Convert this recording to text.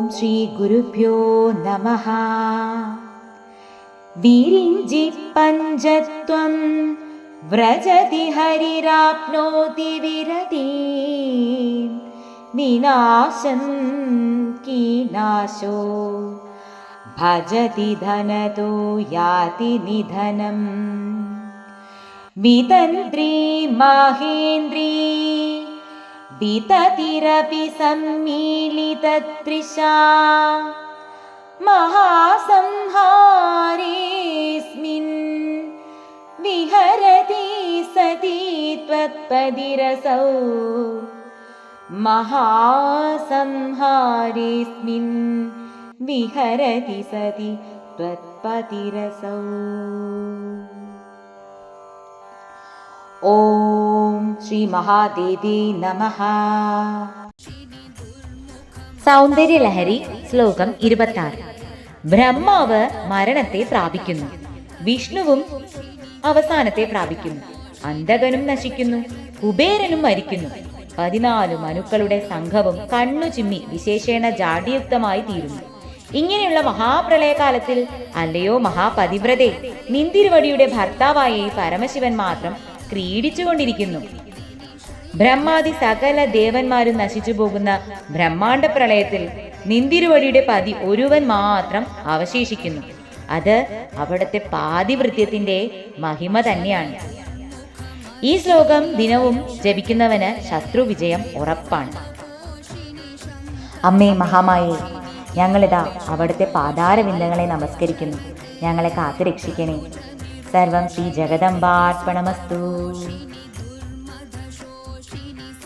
ശ്രീ ഗുരുഭ്യോ നമഃ. വിരിഞ്ചി പഞ്ചത്വം വ്രജതി ഹരിരാപ്നോതി വിരതീം വിനാശം കീനാശോ ഭജതി ധനതോ യാതി നിധനം. വിതന്ത്രി മഹേന്ദ്രീ വിതതിരപി സമ്മീലിതതൃഷാ മഹാസംഹാരേസ്മിൻ വിഹരതി സതി ത്വത്പദിരസൗ. മഹാസംഹാരേസ്മിൻ വിഹരതി സതി ത്വത്പദിരസൗ. ഓം ശ്രീ മഹാദേവി നമഃ. സൗന്ദര്യലഹരി ശ്ലോകം 26. ബ്രഹ്മാവ് മരണത്തെ പ്രാപിക്കുന്നു, വിഷ്ണുവും അവസാനത്തെ പ്രാപിക്കുന്നു, അന്ധകനും നശിക്കുന്നു, കുബേരനും മരിക്കുന്നു, 14 മനുക്കളുടെ സംഘവും കണ്ണു ചിമ്മി വിശേഷേണ ജാഡിയുക്തമായി തീരുന്നു. ഇങ്ങനെയുള്ള മഹാപ്രളയകാലത്തിൽ അല്ലയോ മഹാപതിവ്രതേ, നിന്തിരുവടിയുടെ ഭർത്താവായ ഈ പരമശിവൻ മാത്രം ക്രീഡിച്ചുകൊണ്ടിരിക്കുന്നു. ബ്രഹ്മാദി സകല ദേവന്മാരും നശിച്ചു പോകുന്ന ബ്രഹ്മാണ്ഡ പ്രളയത്തിൽ നിന്തിരുവടിയുടെ പതി ഒരുവൻ മാത്രം അവശേഷിക്കുന്നു. അത് അവിടുത്തെ പാതിവൃത്യത്തിന്റെ മഹിമ തന്നെയാണ്. ഈ ശ്ലോകം ദിനവും ജപിക്കുന്നവന് ശത്രു വിജയം ഉറപ്പാണ്. അമ്മേ മഹാമായേ, ഞങ്ങളിതാ അവിടുത്തെ പാതാരവിന്ദങ്ങളെ നമസ്കരിക്കുന്നു. ഞങ്ങളെ കാത്തു രക്ഷിക്കണേ. സർവം ശ്രീ ജഗദംബാർപ്പണമസ്തു.